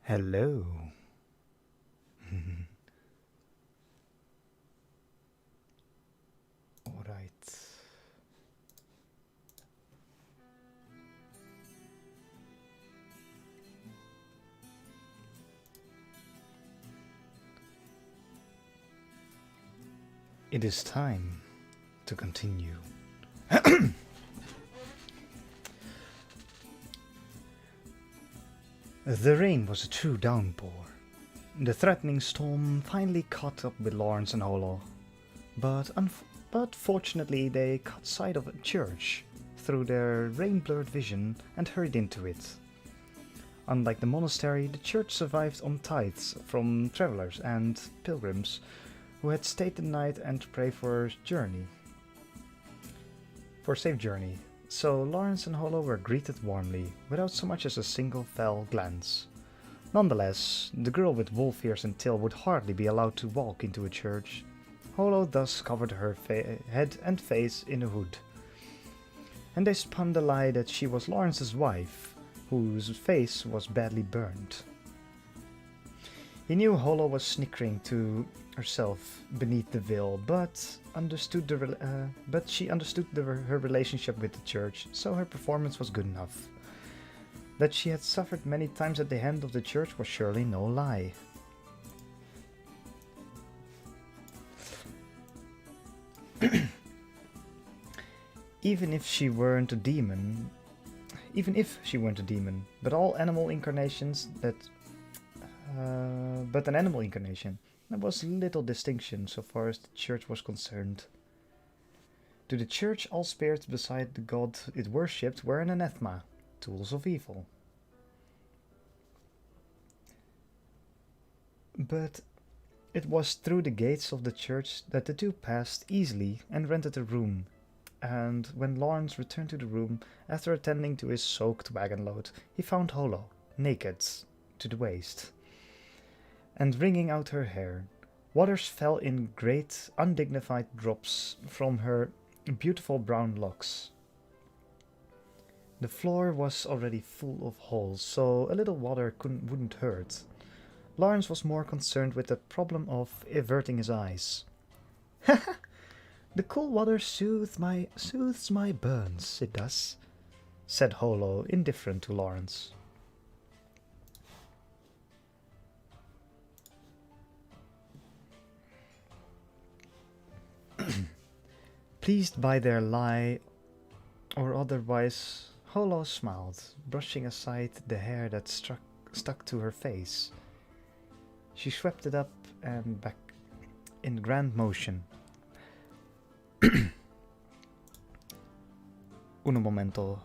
Hello. All right. It is time to continue. The rain was a true downpour. The threatening storm finally caught up with Lawrence and Holo, but fortunately they caught sight of a church through their rain-blurred vision and hurried into it. Unlike the monastery, the church survived on tithes from travelers and pilgrims who had stayed the night and prayed for a safe journey. So Lawrence and Holo were greeted warmly, without so much as a single fell glance. Nonetheless, the girl with wolf ears and tail would hardly be allowed to walk into a church. Holo thus covered her head and face in a hood. And they spun the lie that she was Lawrence's wife, whose face was badly burned. He knew Holo was snickering to herself beneath the veil, but she understood her relationship with the church, so her performance was good enough. That she had suffered many times at the hand of the church was surely no lie. Even if she weren't a demon, but all animal incarnations but an animal incarnation, there was little distinction so far as the church was concerned. To the church, all spirits beside the god it worshipped were an anathema, tools of evil. But it was through the gates of the church that the two passed easily and rented a room. And when Lawrence returned to the room after attending to his soaked wagon load, he found Holo, naked to the waist, and wringing out her hair. Waters fell in great, undignified drops from her beautiful brown locks. The floor was already full of holes, so a little water wouldn't hurt. Lawrence was more concerned with the problem of averting his eyes. The cool water soothes my burns, it does, said Holo, indifferent to Lawrence. Pleased by their lie, or otherwise, Holo smiled, brushing aside the hair that stuck to her face. She swept it up and back in grand motion. Un momento.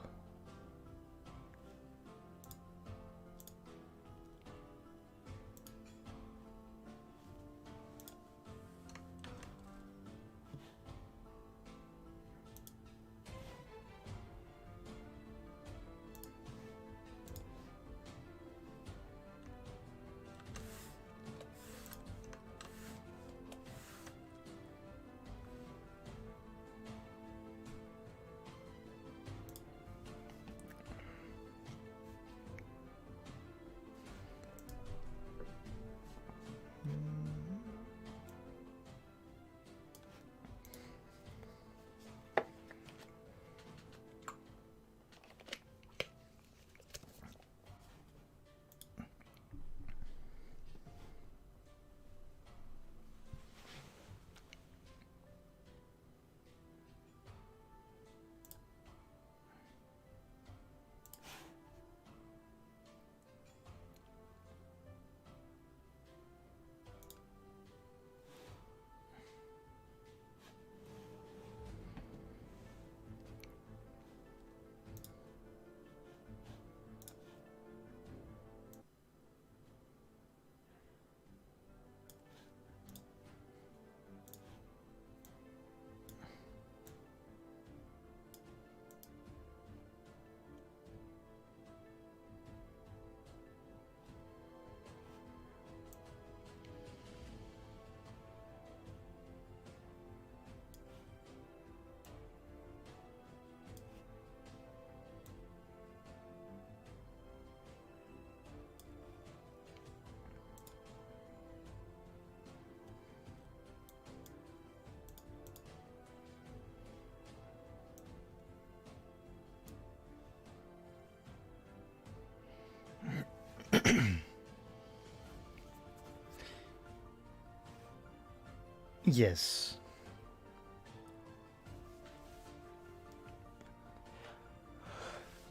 Yes.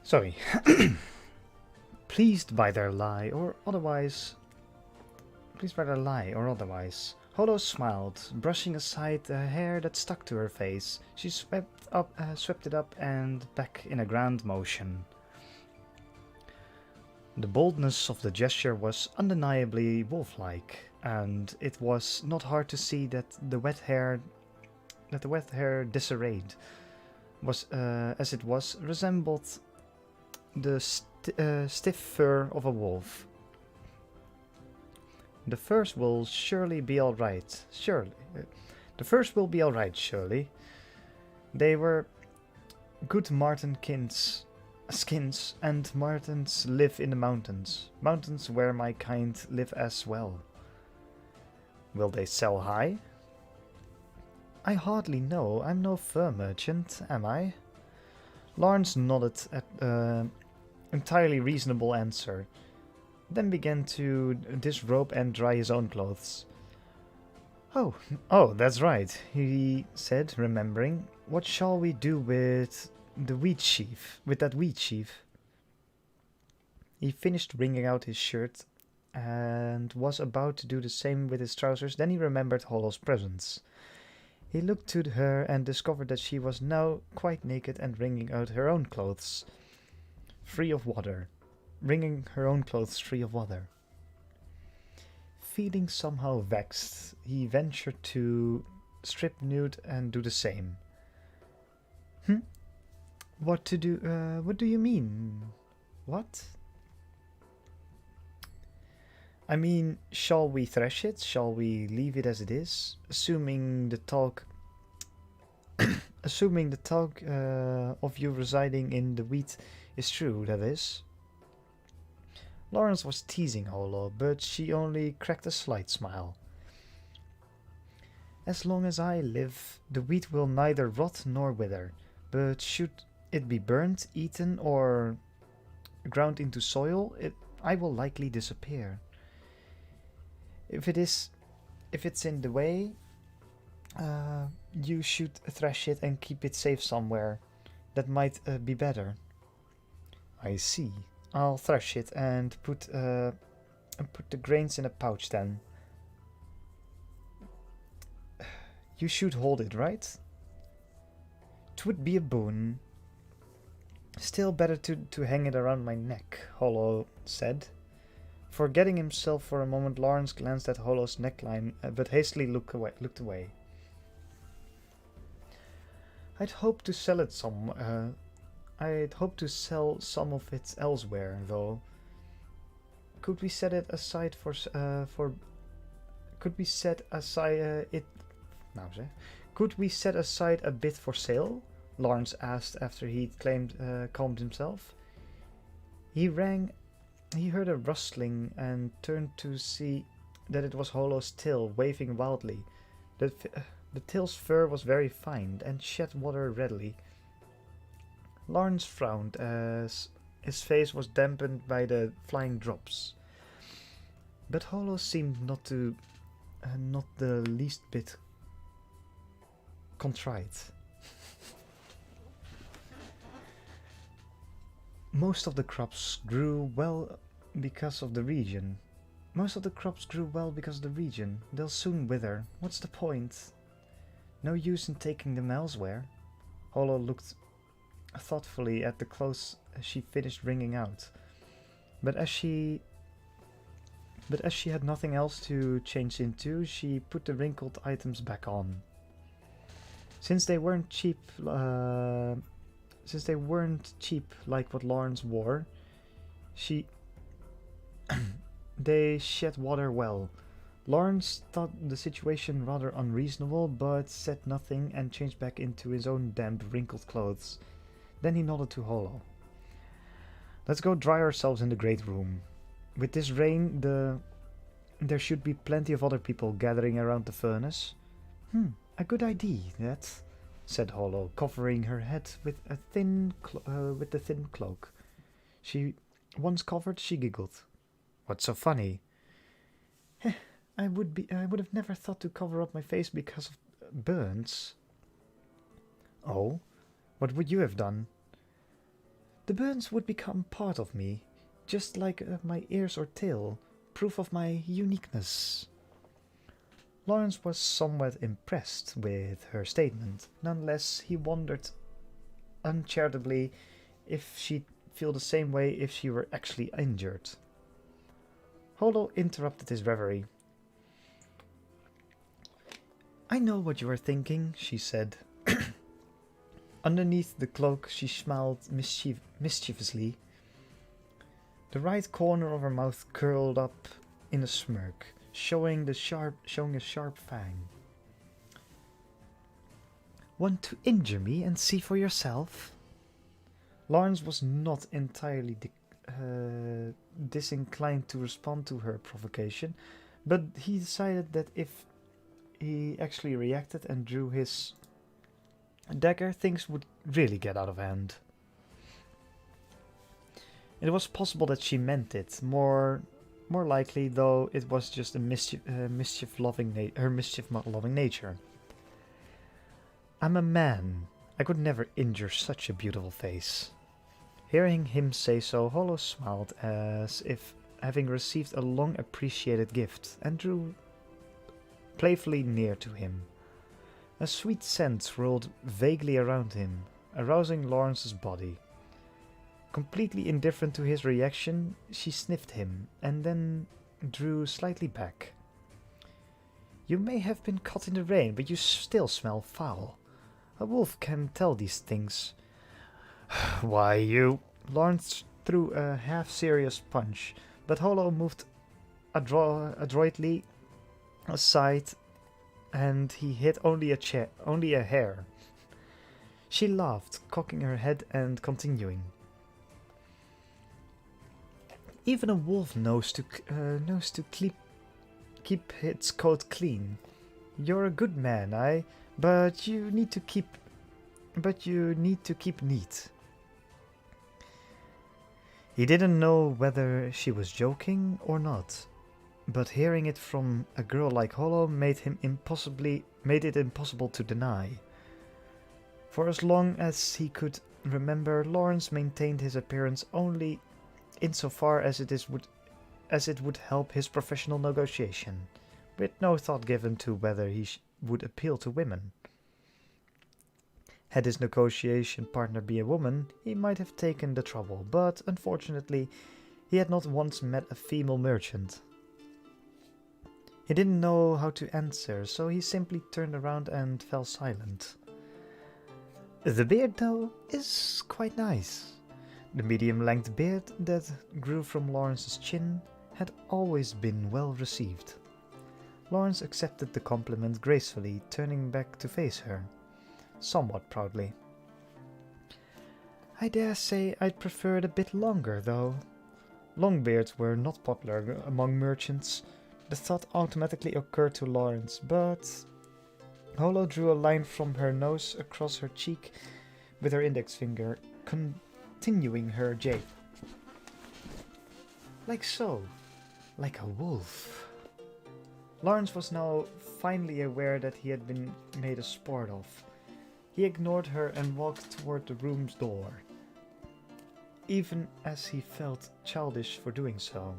Sorry. Pleased by their lie, or otherwise. Pleased by their lie, or otherwise. Holo smiled, brushing aside the hair that stuck to her face. She swept it up and back in a grand motion. The boldness of the gesture was undeniably wolf-like, and it was not hard to see that the wet hair disarrayed was, as it was, resembled the stiff fur of a wolf. The first will surely be all right. The first will be all right. Surely, they were good skins, and martens live in the mountains where my kind live as well. Will they sell high? I hardly know. I'm no fur merchant, am I? Lawrence nodded at entirely reasonable answer, then began to disrobe and dry his own clothes. Oh, that's right, he said, remembering. What shall we do with that wheat sheaf? He finished wringing out his shirt and was about to do the same with his trousers, then he remembered Holo's presence. He looked to her and discovered that she was now quite naked and wringing her own clothes free of water. Feeling somehow vexed, he ventured to strip nude and do the same. What do you mean? What? I mean, shall we thresh it? Shall we leave it as it is? Assuming the talk of you residing in the wheat is true, that is. Lawrence was teasing Holo, but she only cracked a slight smile. As long as I live, the wheat will neither rot nor wither, but should it be burnt, eaten, or ground into soil, I will likely disappear. If it's in the way, you should thresh it and keep it safe somewhere. That might be better. I see. I'll thresh it and put the grains in a pouch then. You should hold it, right? 'Twould be a boon. Still better to hang it around my neck, Holo said. Forgetting himself for a moment, Lawrence glanced at Holo's neckline, but hastily looked away. I'd hoped to sell some of it elsewhere, though. Could we set it aside Could we set aside Could we set aside a bit for sale? Lawrence asked after he'd calmed himself. He heard a rustling and turned to see that it was Holo's tail waving wildly. The tail's fur was very fine and shed water readily. Lawrence frowned as his face was dampened by the flying drops. But Holo seemed not the least bit contrite. Most of the crops grew well because of the region. They'll soon wither. What's the point? No use in taking them elsewhere. Holo looked thoughtfully at the clothes as she finished wringing out. But as she had nothing else to change into, she put the wrinkled items back on. Since they weren't cheap like what Lawrence wore, they shed water well. Lawrence thought the situation rather unreasonable, but said nothing and changed back into his own damp, wrinkled clothes. Then he nodded to Holo. Let's go dry ourselves in the great room. With this rain, there should be plenty of other people gathering around the furnace. A good idea, that, said Holo, covering her head with the thin cloak. Once covered, she giggled. What's so funny? I would have never thought to cover up my face because of burns. Oh, what would you have done? The burns would become part of me, just like my ears or tail, proof of my uniqueness. Lawrence was somewhat impressed with her statement. Nonetheless, he wondered uncharitably if she'd feel the same way if she were actually injured. Holo interrupted his reverie. I know what you are thinking, she said. Underneath the cloak, she smiled mischievously. The right corner of her mouth curled up in a smirk, showing a sharp fang. Want to injure me and see for yourself? Lawrence was not entirely disinclined to respond to her provocation, but he decided that if he actually reacted and drew his dagger, things would really get out of hand. It was possible that she meant it. More likely, though, it was just a mischief-loving nature. I'm a man. I could never injure such a beautiful face. Hearing him say so, Holo smiled as if having received a long-appreciated gift and drew playfully near to him. A sweet scent swirled vaguely around him, arousing Lawrence's body. Completely indifferent to his reaction, she sniffed him and then drew slightly back. You may have been caught in the rain, but you still smell foul. A wolf can tell these things. Why, you... Lawrence threw a half-serious punch, but Holo moved adroitly aside, and he hit only a hair. She laughed, cocking her head and continuing. Even a wolf knows to keep its coat clean. You're a good man, but you need to keep neat. He didn't know whether she was joking or not, but hearing it from a girl like Holo made it impossible to deny. For as long as he could remember, Lawrence maintained his appearance only insofar as it would help his professional negotiation, with no thought given to whether he would appeal to women. Had his negotiation partner be a woman, he might have taken the trouble, but unfortunately, he had not once met a female merchant. He didn't know how to answer, so he simply turned around and fell silent. The beard, though, is quite nice. The medium-length beard that grew from Lawrence's chin had always been well received. Lawrence accepted the compliment gracefully, turning back to face her, somewhat proudly. I dare say I'd prefer it a bit longer, though. Long beards were not popular among merchants. The thought automatically occurred to Lawrence, but Holo drew a line from her nose across her cheek with her index finger, continuing her jape. Like so, like a wolf. Lawrence was now finally aware that he had been made a sport of. He ignored her and walked toward the room's door, even as he felt childish for doing so.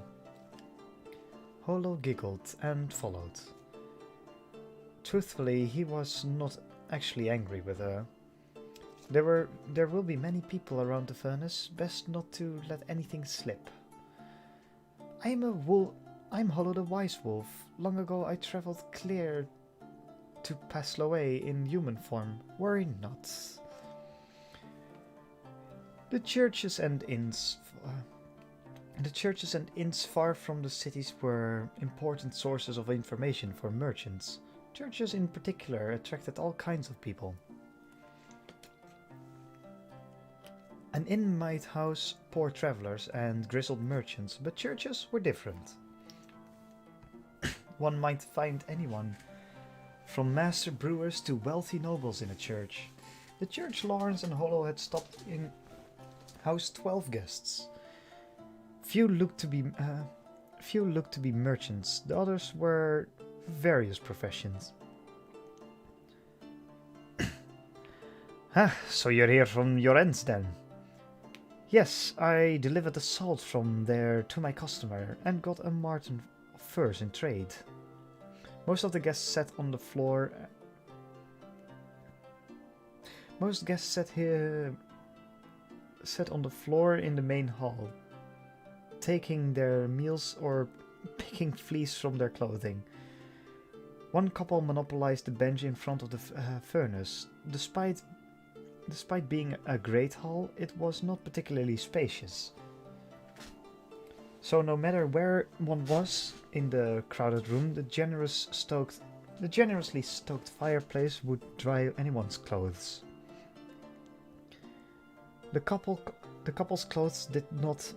Holo giggled and followed. Truthfully, he was not actually angry with her. There will be many people around the furnace, best not to let anything slip. I'm Holo the Wise Wolf. Long ago I traveled clear to Pasloe in human form. Worry not. The churches and inns far from the cities were important sources of information for merchants. Churches in particular attracted all kinds of people. An inn might house poor travelers and grizzled merchants, but churches were different. One might find anyone, from master brewers to wealthy nobles in a church. The church Lawrence and Holo had stopped in housed 12 guests. Few looked Few looked to be merchants, the others were various professions. Ah, so you're here from your ends then? Yes, I delivered the salt from there to my customer and got a marten of furs in trade. Most of the guests sat on the floor. Most guests sat on the floor in the main hall, taking their meals or picking fleece from their clothing. One couple monopolized the bench in front of the furnace. Despite being a great hall, it was not particularly spacious. So no matter where one was in the crowded room, the generously stoked fireplace would dry anyone's clothes. The couple's clothes did not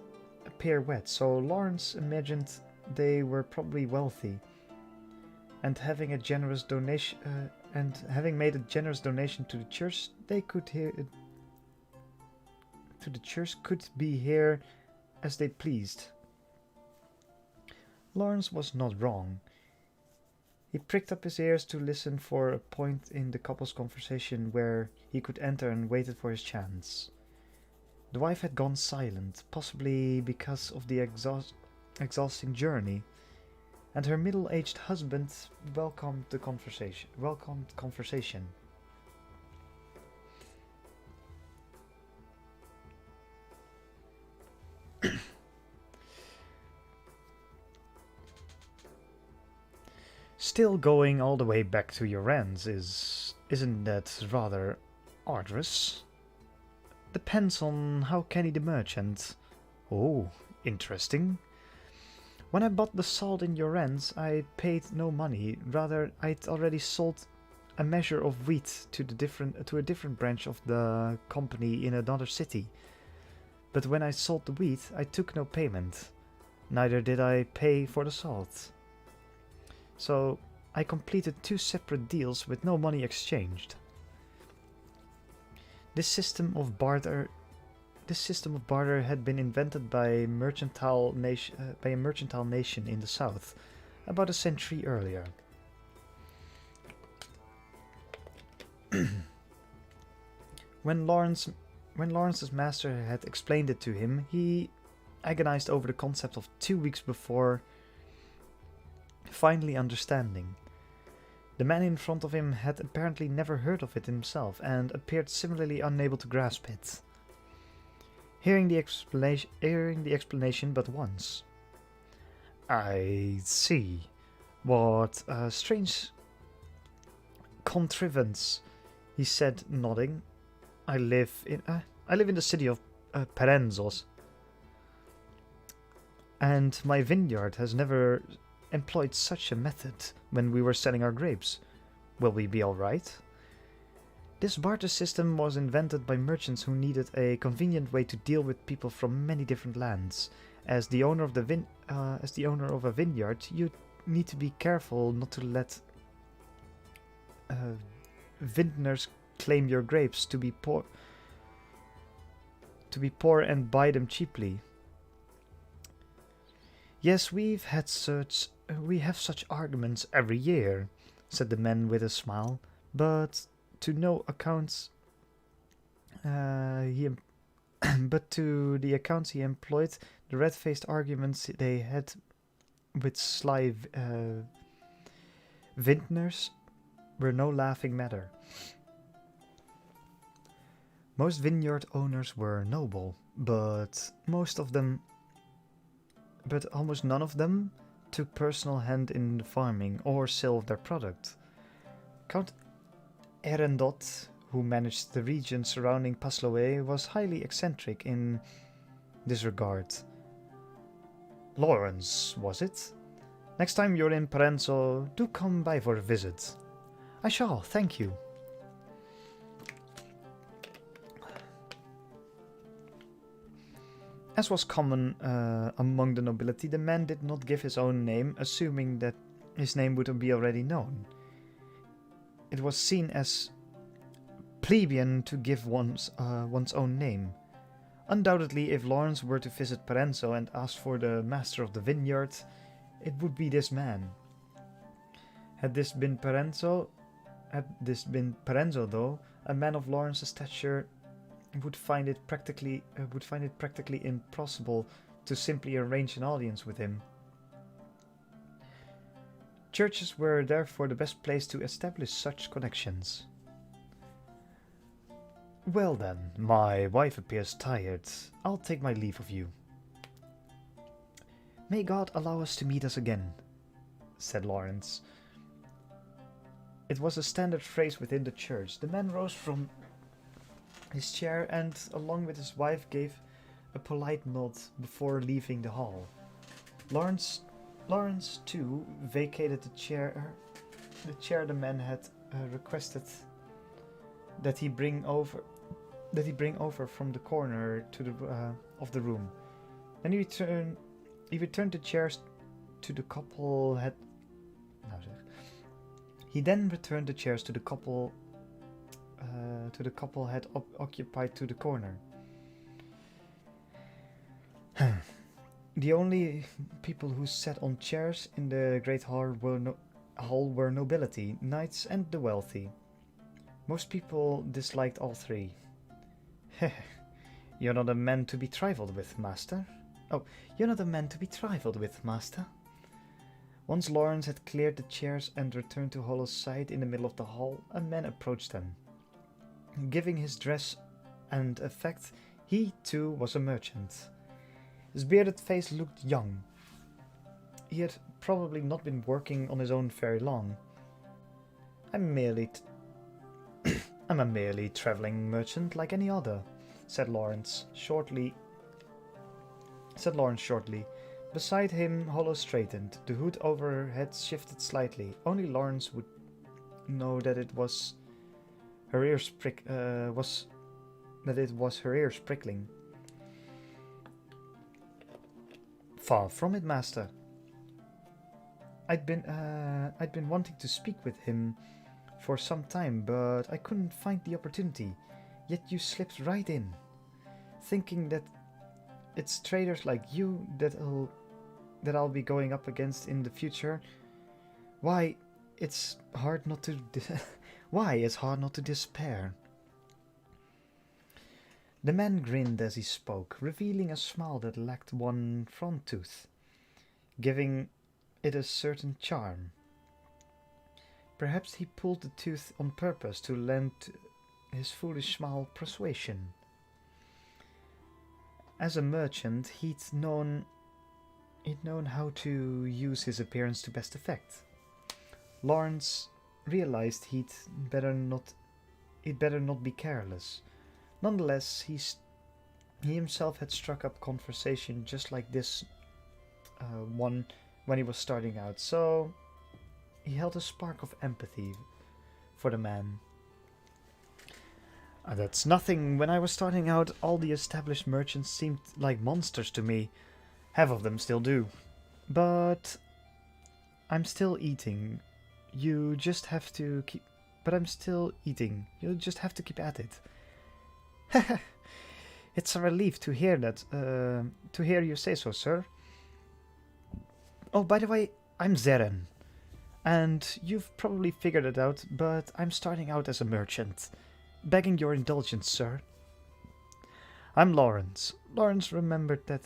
appear wet, so Lawrence imagined they were probably wealthy, and having made a generous donation to the church, could be here as they pleased. Lawrence was not wrong. He pricked up his ears to listen for a point in the couple's conversation where he could enter and waited for his chance. The wife had gone silent, possibly because of the exhausting journey, and her middle-aged husband welcomed conversation. Still going all the way back to your ends isn't that rather arduous? Depends on how canny the merchant. Oh, interesting. When I bought the salt in your ends, I paid no money. Rather, I'd already sold a measure of wheat to a different branch of the company in another city. But when I sold the wheat, I took no payment. Neither did I pay for the salt. So I completed 2 separate deals with no money exchanged. This system of barter had been invented by a mercantile nation in the south about a century earlier. When Lawrence's master had explained it to him, he agonized over the concept of 2 weeks before finally understanding. The man in front of him had apparently never heard of it himself and appeared similarly unable to grasp it. Hearing the explanation but once. I see. What a strange contrivance, he said, nodding. I live in the city of Perenzos, and my vineyard has never employed such a method when we were selling our grapes. Will we be all right? This barter system was invented by merchants who needed a convenient way to deal with people from many different lands. As the owner of a vineyard, you need to be careful not to let vintners claim your grapes to be poor and buy them cheaply. Yes, we have such arguments every year, said the man with a smile, but to no accounts but to the accounts he employed, the red-faced arguments they had with sly vintners were no laughing matter. Most vineyard owners were noble, but almost none of them took personal hand in the farming or sale of their product. Count Erendot, who managed the region surrounding Pasloe, was highly eccentric in this regard. Lawrence, was it? Next time you're in Parenzo, do come by for a visit. I shall, thank you. As was common among the nobility, the man did not give his own name, assuming that his name would be already known. It was seen as plebeian to give one's own name. Undoubtedly, if Lawrence were to visit Parenzo and ask for the master of the vineyard, It would be this man. Had this been Parenzo, though, a man of Lawrence's stature would find it practically impossible to simply arrange an audience with him. Churches were therefore the best place to establish such connections. Well then, my wife appears tired. I'll take my leave of you. May God allow us to meet us again, said Lawrence. It was a standard phrase within the church. The man rose from his chair and, along with his wife, gave a polite nod before leaving the hall. Lawrence, too, vacated the chair the man had requested that he bring over from the corner to the of the room. Then he returned the chairs to the couple had. He then returned the chairs to the couple had occupied to the corner. The only people who sat on chairs in the great hall were nobility, knights, and the wealthy. Most people disliked all three. You're not a man to be trifled with, master. Oh, you're not a man to be trifled with, master. Once Lawrence had cleared the chairs and returned to Hollow's side in the middle of the hall, a man approached them. Giving his dress and effect, he too was a merchant. His bearded face looked young. He had probably not been working on his own very long. I'm a merely traveling merchant like any other, said Lawrence shortly. Beside him, Hollow straightened. The hood over her head shifted slightly. Only Lawrence would know that it was her ears prickling. Far from it, master. I'd been wanting to speak with him for some time, but I couldn't find the opportunity. Yet you slipped right in, thinking that it's traders like you that I'll be going up against in the future. Why, it's hard not to despair. The man grinned as he spoke, revealing a smile that lacked one front tooth, giving it a certain charm. Perhaps he pulled the tooth on purpose to lend his foolish smile persuasion. As a merchant, he'd known how to use his appearance to best effect. Lawrence realized he'd better not be careless. Nonetheless, he himself had struck up conversation just like this one when he was starting out, so he held a spark of empathy for the man. That's nothing. When I was starting out, all the established merchants seemed like monsters to me. Half of them still do. But I'm still eating. You just have to keep... But I'm still eating. You'll just have to keep at it. It's a relief to hear that. To hear you say so, sir. Oh, by the way, I'm Zeren. And you've probably figured it out, but I'm starting out as a merchant. Begging your indulgence, sir. I'm Lawrence. Lawrence remembered that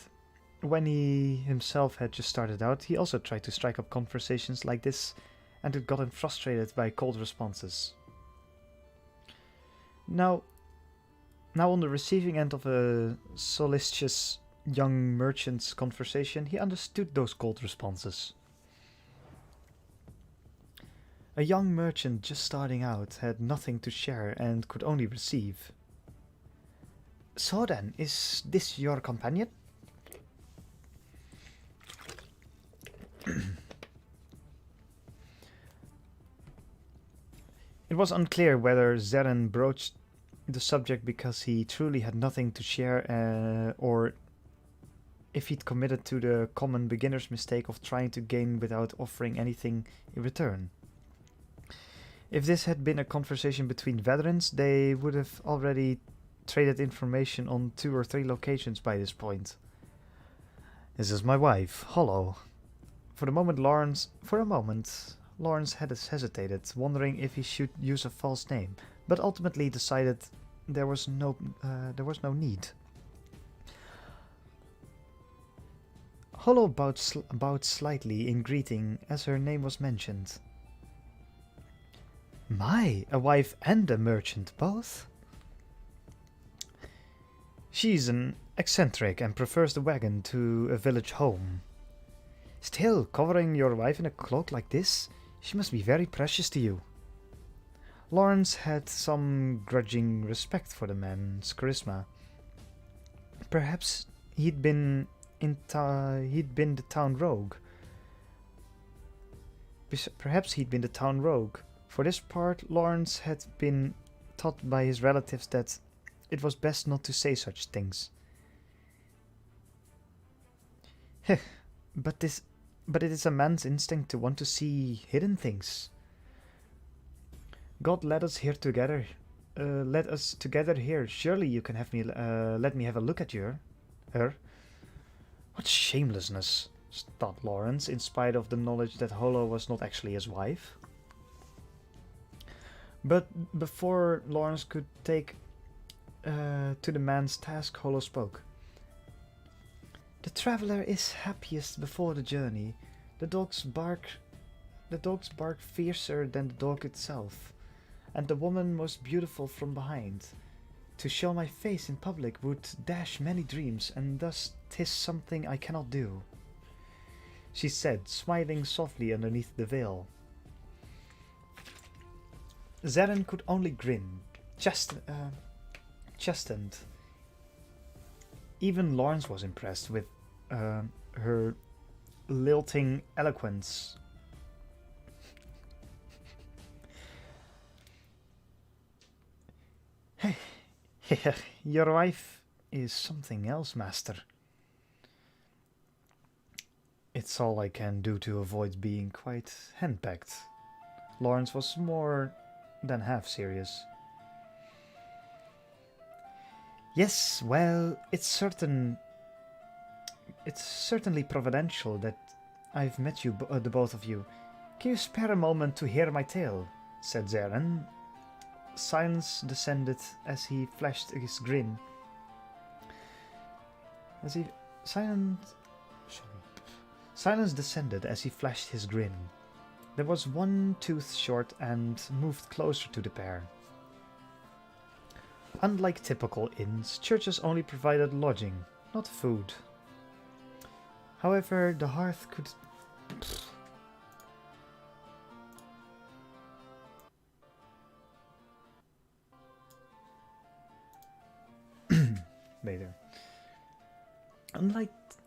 when he himself had just started out, he also tried to strike up conversations like this, and had gotten frustrated by cold responses. Now on the receiving end of a solicitous young merchant's conversation, he understood those cold responses. A young merchant just starting out had nothing to share and could only receive. So then, is this your companion? It was unclear whether Zeren broached the subject because he truly had nothing to share, or if he'd committed to the common beginner's mistake of trying to gain without offering anything in return. If this had been a conversation between veterans, they would have already traded information on 2 or 3 locations by this point. This is my wife, Hollow. For a moment, Lawrence had hesitated, wondering if he should use a false name, but ultimately decided there was no need. Hollow bowed slightly in greeting as her name was mentioned. My, a wife and a merchant both? She's an eccentric and prefers the wagon to a village home. Still, covering your wife in a cloak like this, she must be very precious to you. Lawrence had some grudging respect for the man's charisma. Perhaps he'd been the town rogue. Perhaps he'd been the town rogue. For this part, Lawrence had been taught by his relatives that it was best not to say such things. but it is a man's instinct to want to see hidden things. God led us here together. Let us together here. Surely you can have me. Let me have a look at her. What shamelessness, thought Lawrence, in spite of the knowledge that Hollow was not actually his wife. But before Lawrence could take to the man's task, Hollow spoke. The traveler is happiest before the journey. The dogs bark fiercer than the dog itself, and the woman most beautiful from behind. To show my face in public would dash many dreams, and thus 'tis something I cannot do, she said, smiling softly underneath the veil. Zeren could only grin, chastened. Even Lawrence was impressed with her lilting eloquence. Your wife is something else, master. It's all I can do to avoid being quite henpecked. Lawrence was more than half serious. Yes, well, it's certainly providential that I've met you, the both of you. Can you spare a moment to hear my tale? Said Zeren. Silence descended as he flashed his grin. Silence descended as he flashed his grin. There was one tooth short and moved closer to the pair. Unlike typical inns, churches only provided lodging, not food. However, the hearth could... Later.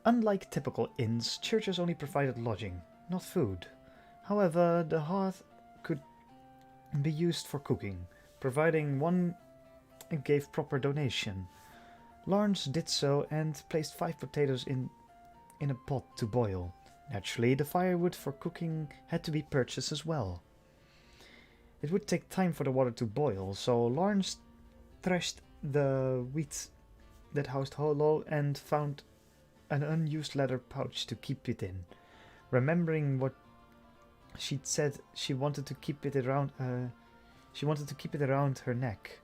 Unlike typical inns, churches only provided lodging, not food. However, the hearth could be used for cooking, providing one gave proper donation. Lawrence did so and placed 5 potatoes in a pot to boil. Naturally, the firewood for cooking had to be purchased as well. It would take time for the water to boil, so Lawrence threshed the wheat that housed Hollow and found an unused leather pouch to keep it in. Remembering what she'd said, she wanted to keep it around her neck.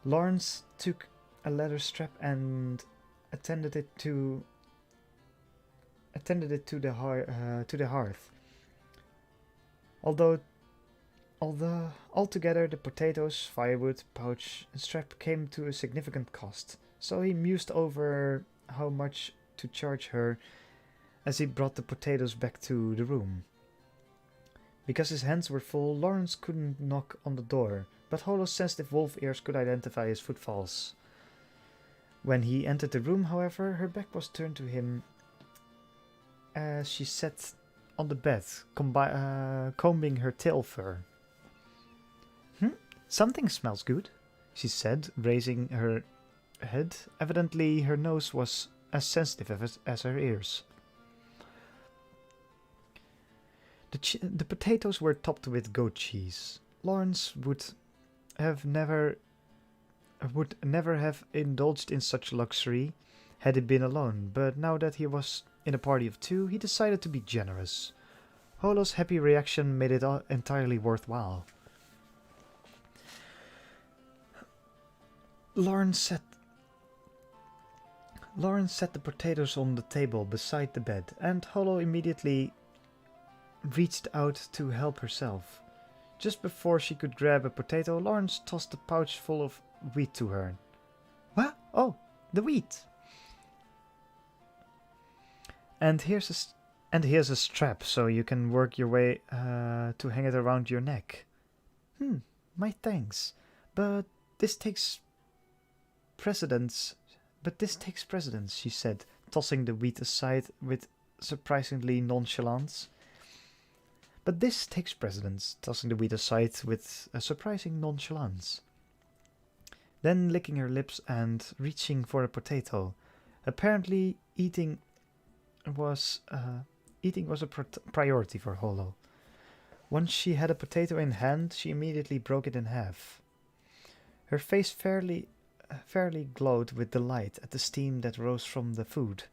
Lawrence took a leather strap and attended it to the hearth. Although altogether the potatoes, firewood, pouch, and strap came to a significant cost, so he mused over how much to charge her as he brought the potatoes back to the room. Because his hands were full, Lawrence couldn't knock on the door, but Hollow's sensitive wolf ears could identify his footfalls. When he entered the room, however, her back was turned to him as she sat on the bed, combing her tail fur. Something smells good, she said, raising her head. Evidently, her nose was as sensitive as her ears. The potatoes were topped with goat cheese. Lawrence would never have indulged in such luxury had he been alone, but now that he was In a party of two, he decided to be generous. Holo's happy reaction made it entirely worthwhile. Lawrence set the potatoes on the table beside the bed, and Holo immediately reached out to help herself. Just before she could grab a potato, Lawrence tossed a pouch full of wheat to her. What? Oh, the wheat! And here's a strap, so you can work your way to hang it around your neck. My thanks, but this takes precedence. She said, tossing the wheat aside with surprisingly nonchalance. But this takes precedence, tossing the wheat aside with a surprising nonchalance. Then licking her lips and reaching for a potato. Apparently, eating was a priority for Holo. Once she had a potato in hand, she immediately broke it in half. Her face fairly glowed with delight at the steam that rose from the food.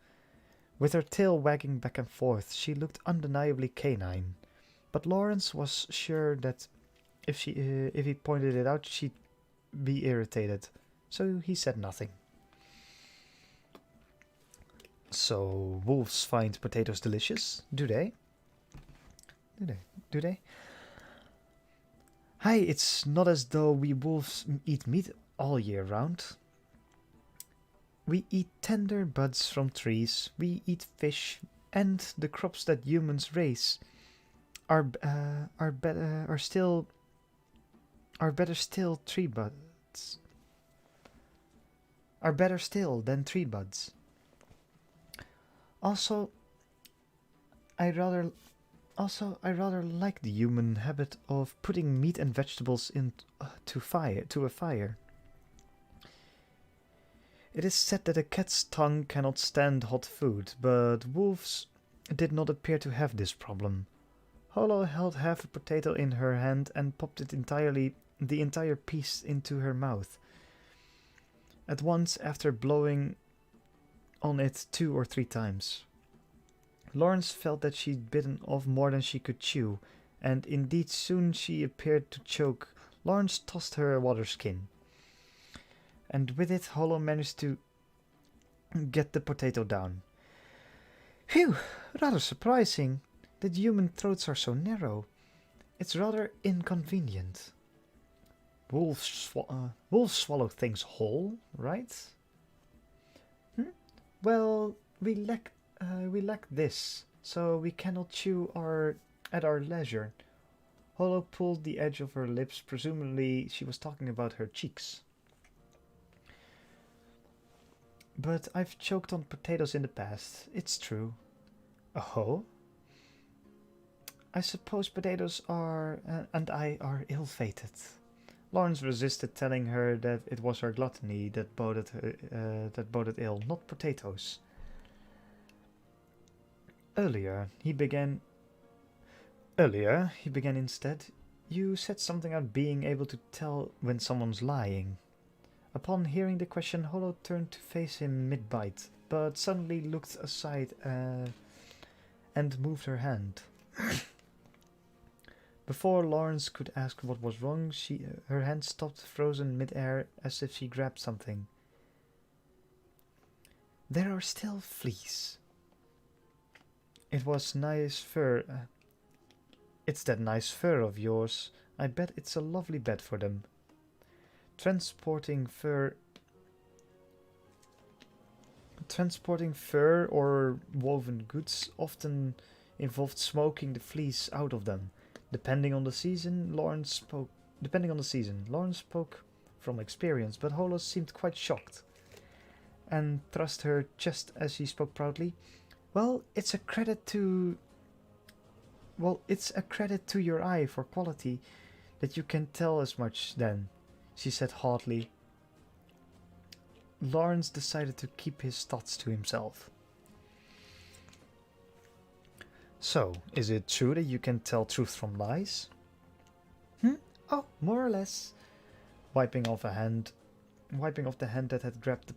With her tail wagging back and forth, she looked undeniably canine. But Lawrence was sure that if he pointed it out, she'd be irritated, so he said nothing. So wolves find potatoes delicious, do they? Do they? Hi, it's not as though we wolves eat meat all year round. We eat tender buds from trees, we eat fish, and the crops that humans raise are better still than tree buds. Also, I rather like the human habit of putting meat and vegetables to a fire. It is said that a cat's tongue cannot stand hot food, but wolves did not appear to have this problem. Holo held half a potato in her hand and popped the entire piece into her mouth at once after blowing on it 2 or 3 times. Lawrence felt that she'd bitten off more than she could chew, and indeed soon she appeared to choke. Lawrence tossed her a water skin, and with it Holo managed to get the potato down. Phew, rather surprising that human throats are so narrow. It's rather inconvenient. Wolves swallow things whole, right? Well, we lack this, so we cannot chew at our leisure. Holo pulled the edge of her lips, presumably she was talking about her cheeks. But I've choked on potatoes in the past, it's true. Oh? I suppose potatoes and I are ill-fated. Lawrence resisted telling her that it was her gluttony that boded ill, not potatoes. Earlier, he began instead. You said something about being able to tell when someone's lying. Upon hearing the question, Holo turned to face him mid-bite, but suddenly looked aside and moved her hand. Before Lawrence could ask what was wrong, her hand stopped frozen mid-air as if she grabbed something. There are still fleas. It was nice fur. It's that nice fur of yours. I bet it's a lovely bed for them. Transporting fur or woven goods often involved smoking the fleas out of them. Depending on the season, Lawrence spoke from experience, but Holo seemed quite shocked and thrust her chest as she spoke proudly. It's a credit to your eye for quality that you can tell as much then, she said hotly. Lawrence decided to keep his thoughts to himself. So, is it true that you can tell truth from lies? Oh, more or less. Wiping off the hand that had grabbed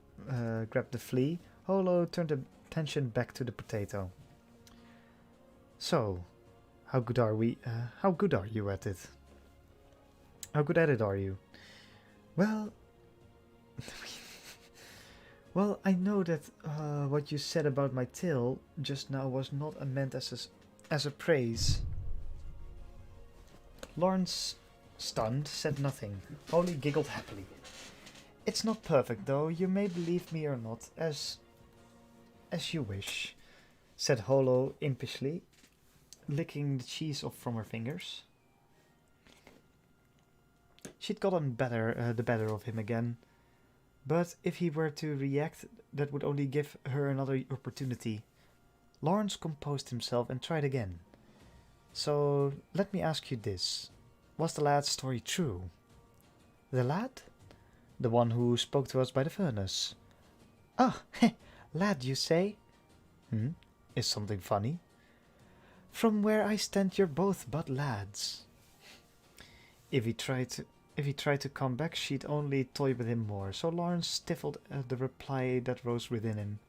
the flea, Holo turned attention back to the potato. So, how good are we? How good are you at it? How good at it are you? Well, well, I know that what you said about my tail just now was not meant as a praise. Lawrence, stunned, said nothing. Only giggled happily. It's not perfect, though. You may believe me or not, as you wish, said Holo impishly, licking the cheese off from her fingers. She'd gotten the better of him again, but if he were to react, that would only give her another opportunity. Lawrence composed himself and tried again. So, let me ask you this. Was the lad's story true? The lad? The one who spoke to us by the furnace. Ah, lad, you say? Is something funny? From where I stand, you're both but lads. If he tried to come back, she'd only toy with him more, so Lawrence stifled at the reply that rose within him.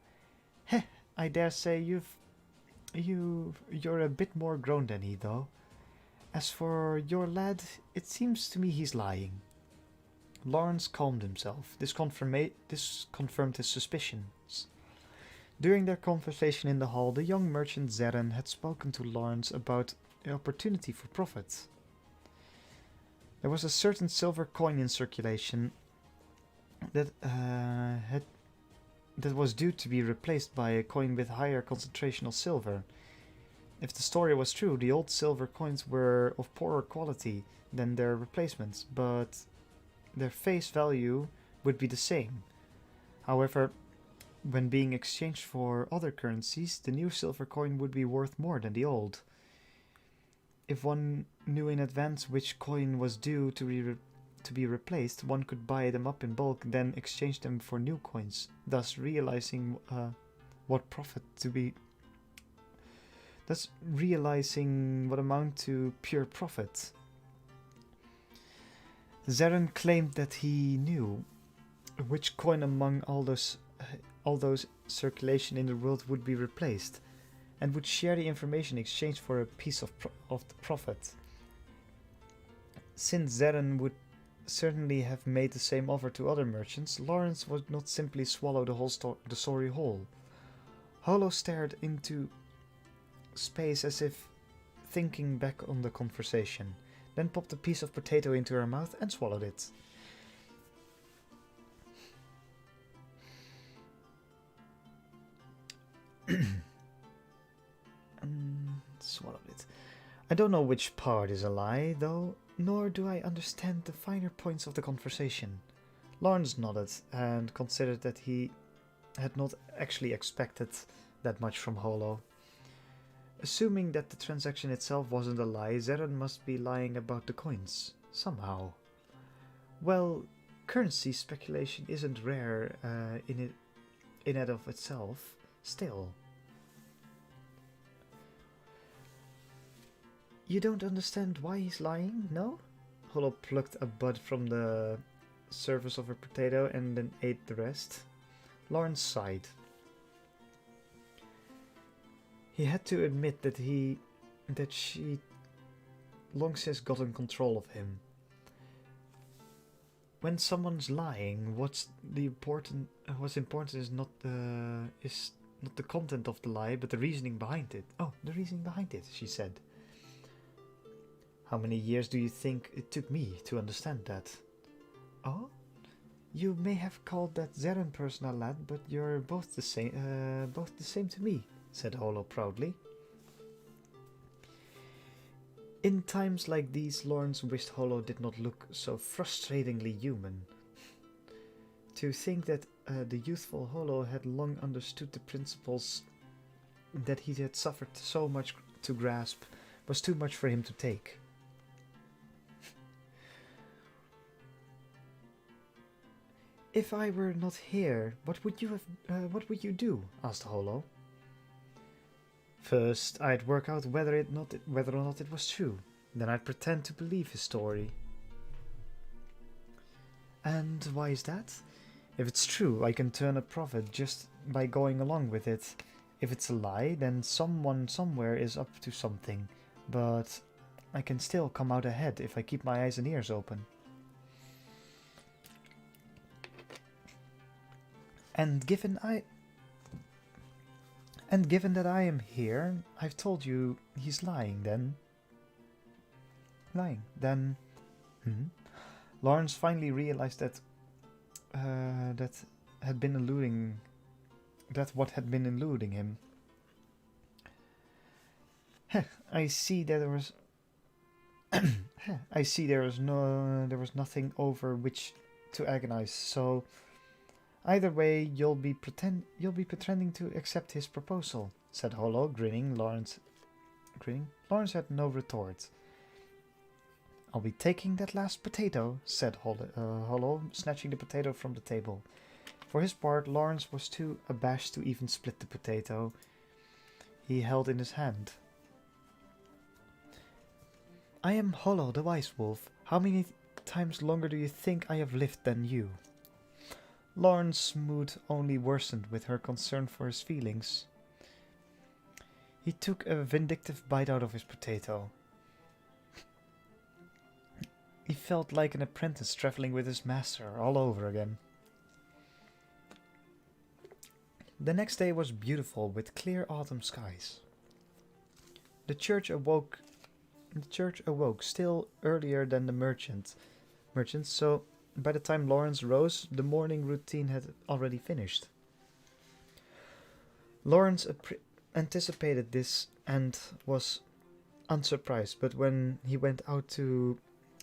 Heh, I dare say you're a bit more grown than he, though. As for your lad, it seems to me he's lying. Lawrence calmed himself. This confirmed his suspicions. During their conversation in the hall, the young merchant Zeren had spoken to Lawrence about the opportunity for profit. There was a certain silver coin in circulation that was due to be replaced by a coin with higher concentration of silver. If the story was true, the old silver coins were of poorer quality than their replacements, but their face value would be the same. However, when being exchanged for other currencies, the new silver coin would be worth more than the old. If one knew in advance which coin was due to be replaced, one could buy them up in bulk, then exchange them for new coins, thus realizing what amount to pure profit. Zeren claimed that he knew which coin among all those circulation in the world would be replaced, and would share the information exchanged for a piece of the profit. Since Zeren would certainly have made the same offer to other merchants, Lawrence would not simply swallow the story whole. Holo stared into space as if thinking back on the conversation, then popped a piece of potato into her mouth and swallowed it. Swallowed it. I don't know which part is a lie, though, nor do I understand the finer points of the conversation. Lawrence nodded and considered that he had not actually expected that much from Holo. Assuming that the transaction itself wasn't a lie, Zeren must be lying about the coins, somehow. Well, currency speculation isn't rare in and of itself, still. You don't understand why he's lying, no? Holo plucked a bud from the surface of her potato and then ate the rest. Lawrence sighed. He had to admit that she long since gotten control of him. When someone's lying, what's important is not the content of the lie, but the reasoning behind it. Oh, the reasoning behind it, she said. How many years do you think it took me to understand that? Oh? You may have called that Zeren person a lad, but you're both the same to me, said Holo proudly. In times like these, Lawrence wished Holo did not look so frustratingly human. To think that the youthful Holo had long understood the principles that he had suffered so much to grasp was too much for him to take. If I were not here, what would you do? Asked Holo. First, I'd work out whether or not it was true. Then I'd pretend to believe his story. And why is that? If it's true, I can turn a profit just by going along with it. If it's a lie, then someone somewhere is up to something. But I can still come out ahead if I keep my eyes and ears open. And given that I am here, I've told you he's lying then. Then... Lawrence finally realized that what had been eluding him. I see that there was there was nothing over which to agonize, so either way you'll be pretending to accept his proposal, said Hollow, grinning. Lawrence had no retort. I'll be taking that last potato, said Hollow, snatching the potato from the table. For his part, Lawrence was too abashed to even split the potato he held in his hand. I am Hollow the Wise Wolf. How many times longer do you think I have lived than you? Lawrence's mood only worsened with her concern for his feelings. He took a vindictive bite out of his potato. He felt like an apprentice traveling with his master all over again. The next day was beautiful with clear autumn skies. The church awoke still earlier than the merchants, so by the time Lawrence rose, the morning routine had already finished. Lawrence anticipated this and was unsurprised, but when he went out to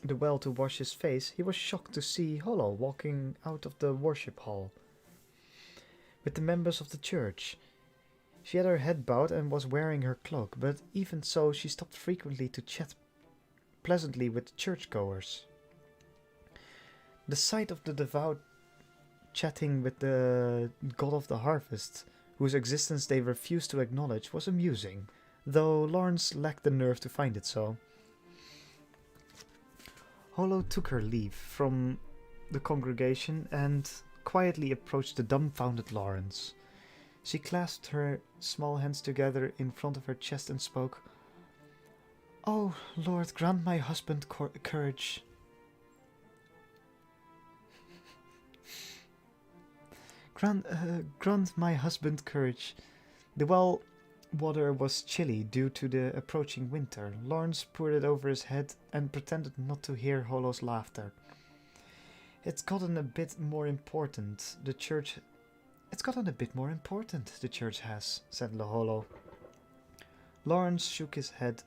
the well to wash his face, he was shocked to see Hollow walking out of the worship hall with the members of the church. She had her head bowed and was wearing her cloak, but even so she stopped frequently to chat pleasantly with the churchgoers. The sight of the devout chatting with the god of the harvest, whose existence they refused to acknowledge, was amusing, though Lawrence lacked the nerve to find it so. Hollow took her leave from the congregation and quietly approached the dumbfounded Lawrence. She clasped her small hands together in front of her chest and spoke. "Oh, Lord, grant my husband courage." Grant my husband courage. The well water was chilly due to the approaching winter. Lawrence poured it over his head and pretended not to hear Hollow's laughter. It's gotten a bit more important, the church has, said Hollow. Lawrence shook his head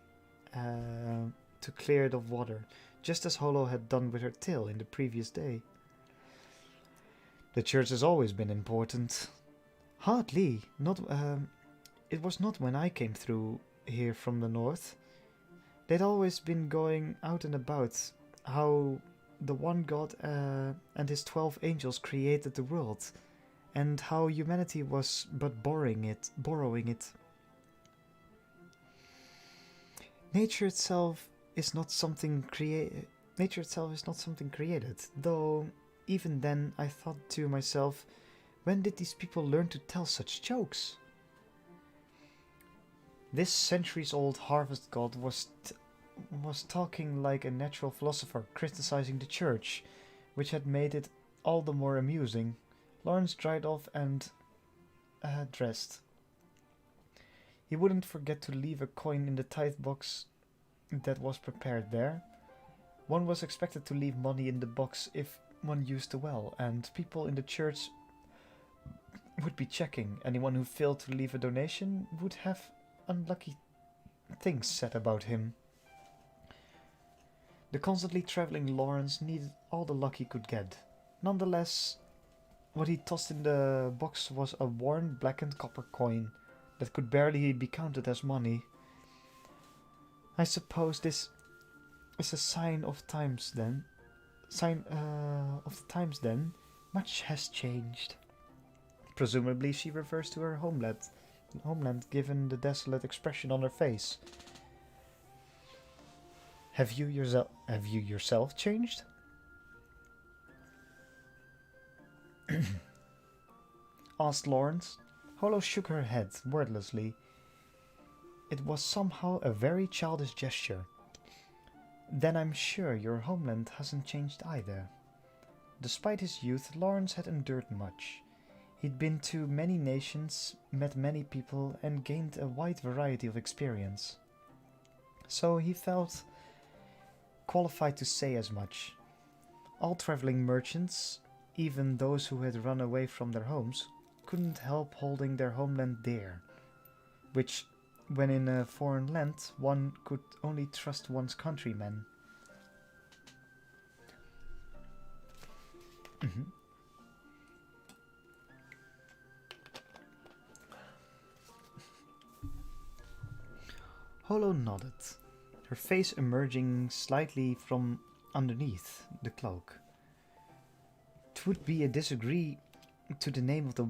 to clear it of water, just as Hollow had done with her tail in the previous day. The church has always been important. Hardly. It was not when I came through here from the north. They'd always been going out and about, how the one god and his 12 angels created the world, and how humanity was but borrowing it. Nature itself is not something created, though even then I thought to myself, when did these people learn to tell such jokes? This centuries-old harvest god was talking like a natural philosopher, criticizing the church, which had made it all the more amusing. Lawrence dried off and dressed. He wouldn't forget to leave a coin in the tithe box that was prepared there. One was expected to leave money in the box if one used the well, and people in the church would be checking. Anyone who failed to leave a donation would have unlucky things said about him. The constantly traveling Lawrence needed all the luck he could get. Nonetheless, what he tossed in the box was a worn, blackened copper coin that could barely be counted as money. I suppose this is a sign of the times then. Much has changed. Presumably she refers to her homeland, given the desolate expression on her face. Have you yourself changed? asked Lawrence. Hollow shook her head wordlessly. It was somehow a very childish gesture. Then I'm sure your homeland hasn't changed either. Despite his youth, Lawrence had endured much. He'd been to many nations, met many people, and gained a wide variety of experience. So he felt qualified to say as much. All traveling merchants, even those who had run away from their homes, couldn't help holding their homeland dear, which, when in a foreign land, one could only trust one's countrymen. Hollow nodded, her face emerging slightly from underneath the cloak. It would be a disagree to the name of the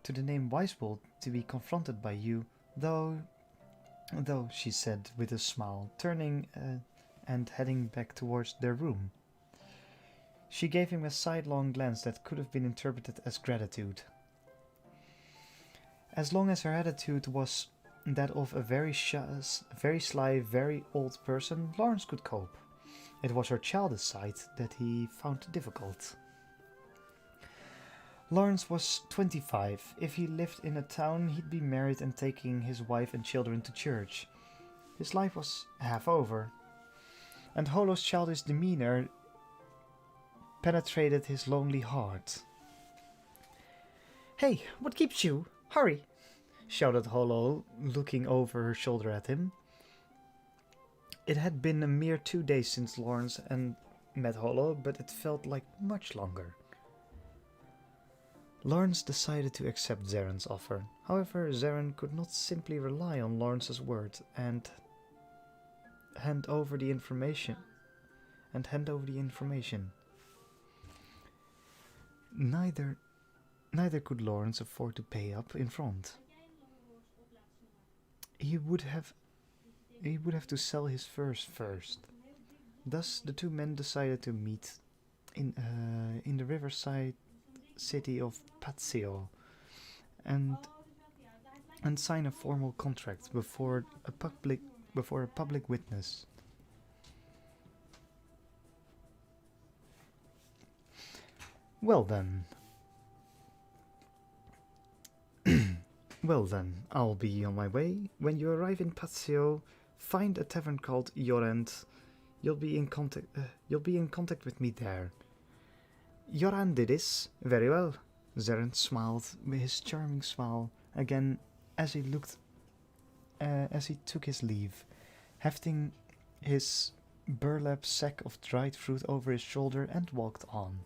to the name Wisewold to be confronted by you, though she said with a smile, turning and heading back towards their room. She gave him a sidelong glance that could have been interpreted as gratitude. As long as her attitude was that of a very sly, very old person, Lawrence could cope. It was her childish side that he found difficult. Lawrence was 25. If he lived in a town, he'd be married and taking his wife and children to church. His life was half over. And Hollow's childish demeanor penetrated his lonely heart. "Hey, what keeps you? Hurry!" shouted Hollow, looking over her shoulder at him. It had been a mere 2 days since Lawrence and met Hollow, but it felt like much longer. Lawrence decided to accept Zaren's offer. However, Zaren could not simply rely on Lawrence's word and hand over the information. Neither could Lawrence afford to pay up in front. He would have to sell his furs first. Thus, the two men decided to meet in the riverside city of Pazio and sign a formal contract before a public witness. Well then, I'll be on my way. When you arrive in Pazio, find a tavern called Jorand. You'll be in contact with me there. Joran did this very well. Zaren smiled with his charming smile again as he took his leave, hefting his burlap sack of dried fruit over his shoulder and walked on.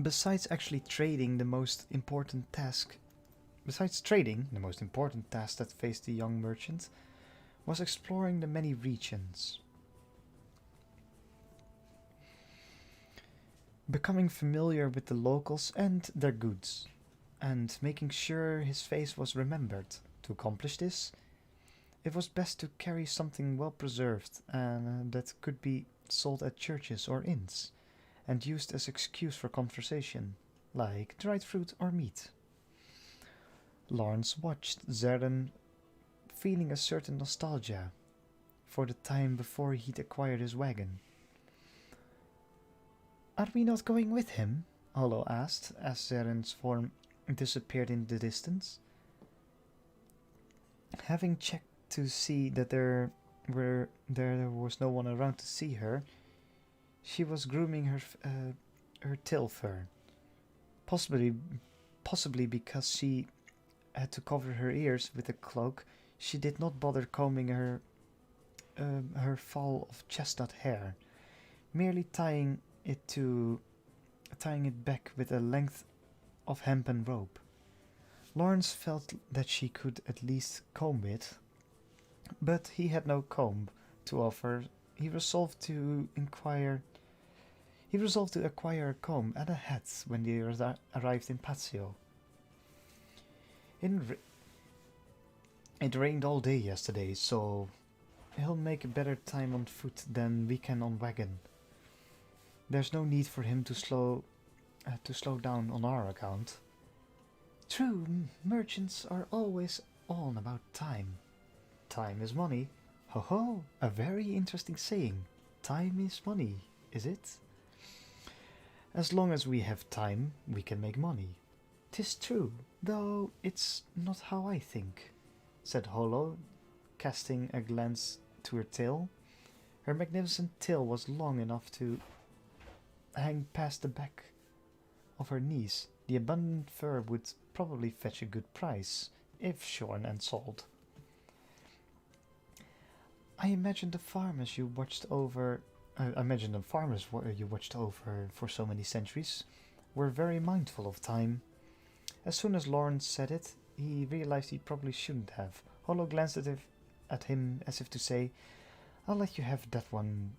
Besides trading, the most important task that faced the young merchant was exploring the many regions. Becoming familiar with the locals and their goods, and making sure his face was remembered. To accomplish this, it was best to carry something well preserved and that could be sold at churches or inns, and used as excuse for conversation, like dried fruit or meat. Lawrence watched Zaren, feeling a certain nostalgia for the time before he'd acquired his wagon. "Are we not going with him?" Hollow asked, as Zaren's form disappeared in the distance. Having checked to see that there was no one around to see her, she was grooming her tail fur, possibly because she had to cover her ears with a cloak. She did not bother combing her fall of chestnut hair, merely tying it back with a length of hempen rope. Lawrence felt that she could at least comb it, but he had no comb to offer. He resolved to acquire a comb and a hat when they arrived in Pazio. It rained all day yesterday, so he'll make a better time on foot than we can on wagon. There's no need for him to slow down on our account. True, merchants are always on about time. Time is money. Ho ho, a very interesting saying. Time is money, is it? As long as we have time, we can make money. 'Tis true, though it's not how I think, said Holo, casting a glance to her tail. Her magnificent tail was long enough to hang past the back of her knees. The abundant fur would probably fetch a good price, if shorn and sold. I imagine the farmers you watched over for so many centuries were very mindful of time. As soon as Lawrence said it, he realized he probably shouldn't have. Holo glanced at him as if to say, I'll let you have that one.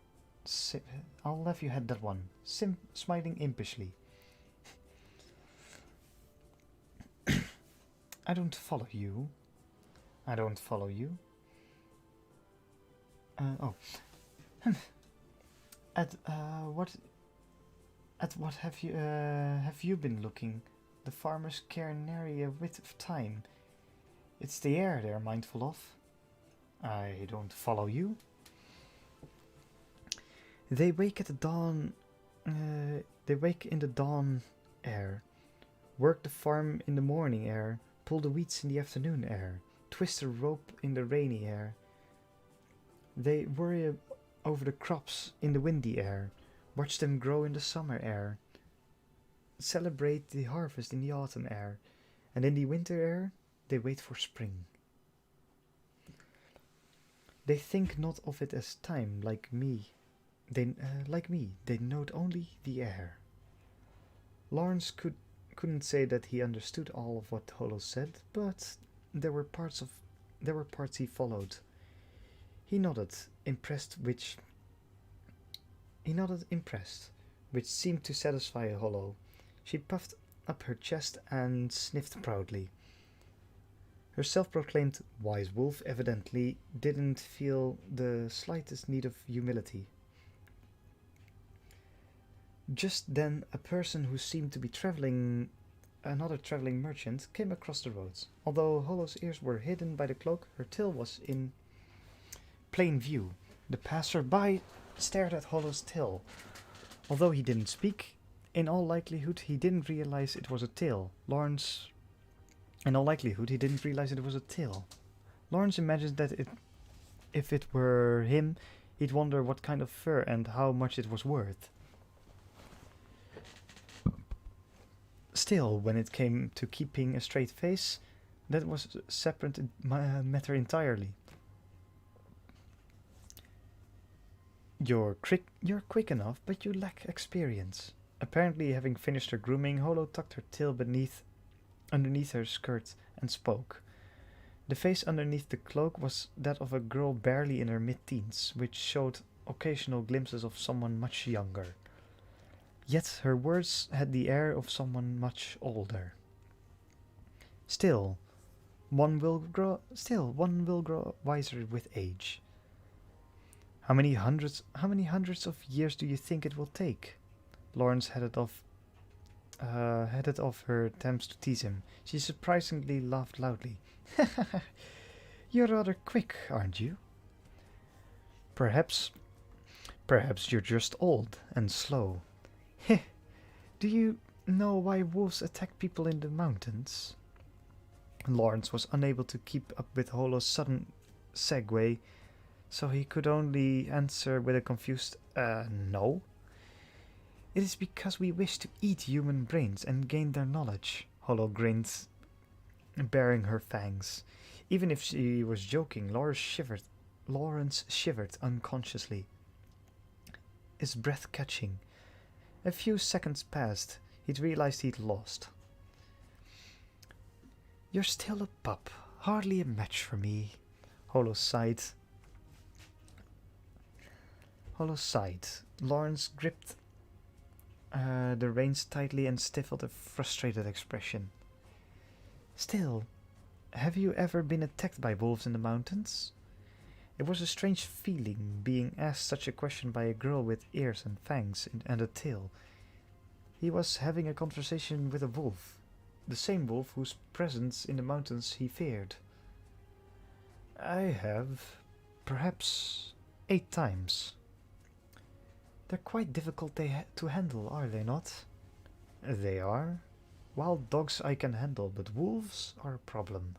I'll let you have that one, smiling impishly. I don't follow you. I don't follow you. Oh. At what have you been looking? The farmers care nary a whit of time. It's the air they're mindful of. I don't follow you. They wake at the dawn. They wake in the dawn air, work the farm in the morning air, pull the weeds in the afternoon air, twist a rope in the rainy air. They worry over the crops in the windy air, watch them grow in the summer air, celebrate the harvest in the autumn air, and in the winter air they wait for spring. They think not of it as time, like me. They note only the air. Lawrence couldn't say that he understood all of what Holo said, but there were parts he followed. He nodded, impressed, which seemed to satisfy Holo. She puffed up her chest and sniffed proudly. Her self-proclaimed wise wolf evidently didn't feel the slightest need of humility. Just then, a person who seemed to be another traveling merchant, came across the roads. Although Holo's ears were hidden by the cloak, her tail was in plain view. The passer-by stared at Holo's tail. Although he didn't speak, in all likelihood he didn't realize it was a tail. Lawrence imagined that if it were him, he'd wonder what kind of fur and how much it was worth. Still, when it came to keeping a straight face, that was a separate matter entirely. You're quick enough, but you lack experience. Apparently, having finished her grooming, Holo tucked her tail underneath her skirt and spoke. The face underneath the cloak was that of a girl barely in her mid-teens, which showed occasional glimpses of someone much younger. Yet her words had the air of someone much older. Still, one will grow wiser with age. How many hundreds of years do you think it will take? Lawrence headed off her attempts to tease him. She surprisingly laughed loudly. You're rather quick, aren't you? Perhaps you're just old and slow. Heh, do you know why wolves attack people in the mountains? Lawrence was unable to keep up with Holo's sudden segue, so he could only answer with a confused, no. It is because we wish to eat human brains and gain their knowledge, Holo grinned, baring her fangs. Even if she was joking, Lawrence shivered unconsciously, his breath catching. A few seconds passed. He'd realized he'd lost. You're still a pup, hardly a match for me, Holo sighed. Lawrence gripped the reins tightly and stifled a frustrated expression. Still, have you ever been attacked by wolves in the mountains? It was a strange feeling being asked such a question by a girl with ears and fangs and a tail. He was having a conversation with a wolf, the same wolf whose presence in the mountains he feared. I have, perhaps 8 times. They're quite difficult to handle, are they not? They are. Wild dogs I can handle, but wolves are a problem.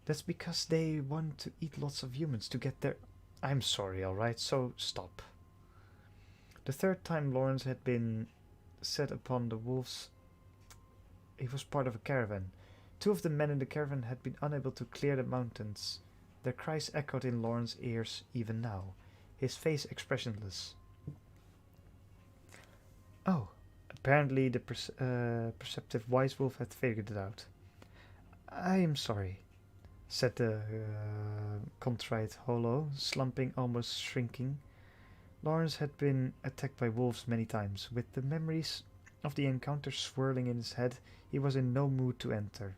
That's because they want to eat lots of humans to get their... I'm sorry, alright, so stop. The third time Lawrence had been set upon the wolves, he was part of a caravan. 2 of the men in the caravan had been unable to clear the mountains. Their cries echoed in Lawrence's ears even now, his face expressionless. Oh, apparently the perceptive wise wolf had figured it out. I am sorry, said the contrite Holo, slumping, almost shrinking. Lawrence had been attacked by wolves many times. With the memories of the encounter swirling in his head, he was in no mood to enter.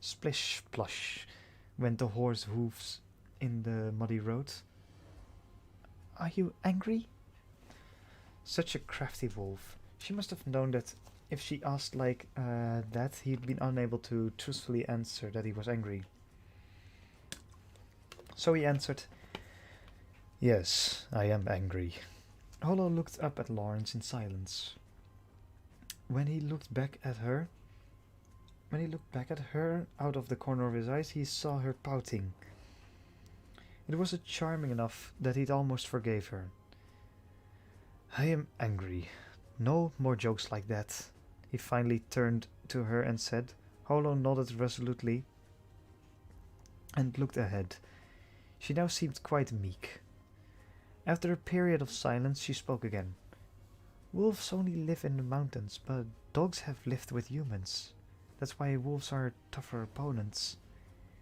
Splish splosh went the horse hoofs in the muddy road. Are you angry? Such a crafty wolf. She must have known that if she asked like that, he'd been unable to truthfully answer that he was angry. So he answered, Yes, I am angry. Holo looked up at Lawrence in silence. When he looked back at her out of the corner of his eyes, he saw her pouting. It was charming enough that he'd almost forgave her. I am angry. No more jokes like that. He finally turned to her and said. Holo nodded resolutely and looked ahead. She now seemed quite meek. After a period of silence, she spoke again. Wolves only live in the mountains, but dogs have lived with humans. That's why wolves are tougher opponents.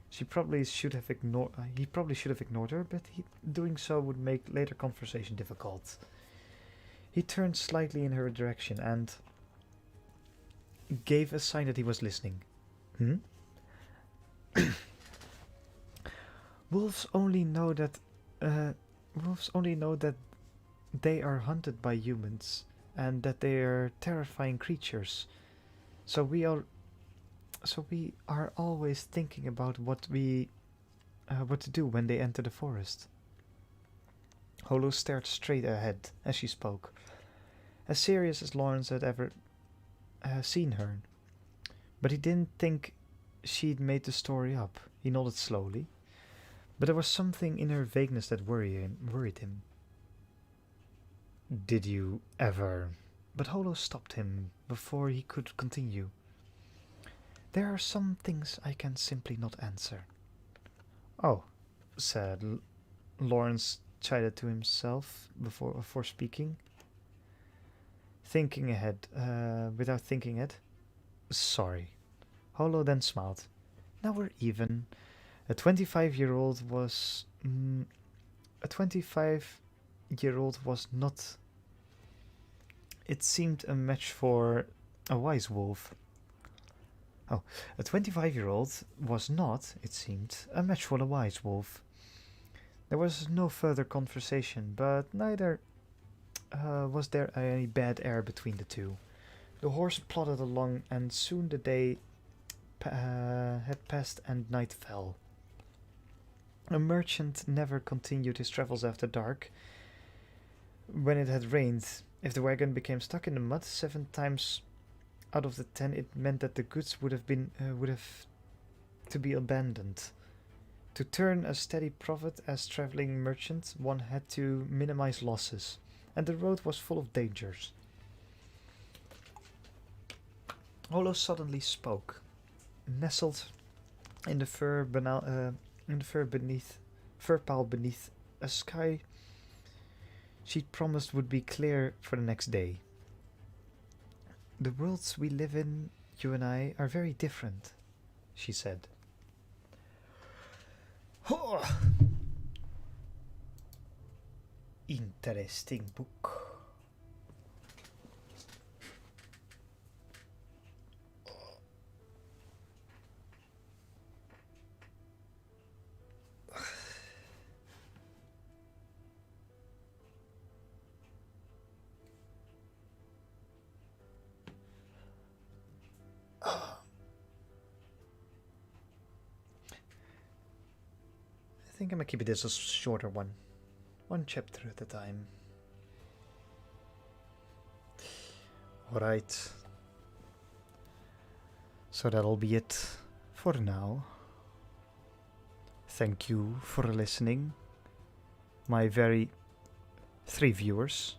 He probably should have ignored her, but doing so would make later conversation difficult. He turned slightly in her direction and gave a sign that he was listening. Wolves only know that they are hunted by humans and that they are terrifying creatures. So we are always thinking about what to do when they enter the forest. Holo stared straight ahead as she spoke, as serious as Lawrence had ever seen her. But he didn't think she'd made the story up. He nodded slowly. But there was something in her vagueness that worried him. Did you ever... But Holo stopped him before he could continue. There are some things I can simply not answer. Oh, said Lawrence, chided to himself before speaking. Thinking ahead, without thinking it. Sorry. Holo then smiled. Now we're even. A 25-year-old was not. It seemed a match for a wise wolf. Oh, a 25-year-old was not, it seemed, a match for a wise wolf. There was no further conversation, but neither was there any bad air between the two. The horse plodded along, and soon the day had passed and night fell. A merchant never continued his travels after dark. When it had rained, if the wagon became stuck in the mud 7 times out of the 10, it meant that the goods would have to be abandoned. To turn a steady profit as traveling merchant, one had to minimize losses, and the road was full of dangers. Holo suddenly spoke, nestled in the fur pile beneath a sky she'd promised would be clear for the next day. The worlds we live in, you and I, are very different, she said. Oh. Interesting book. think I'm gonna keep this a shorter one. One chapter at a time. Alright. So that'll be it for now. Thank you for listening, my very 3 viewers.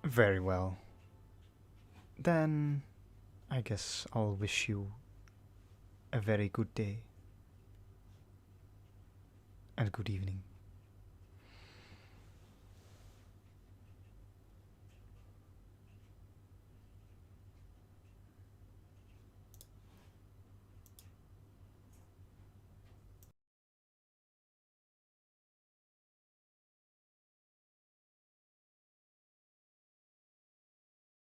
Very well. Then I guess I'll wish you a very good day and good evening.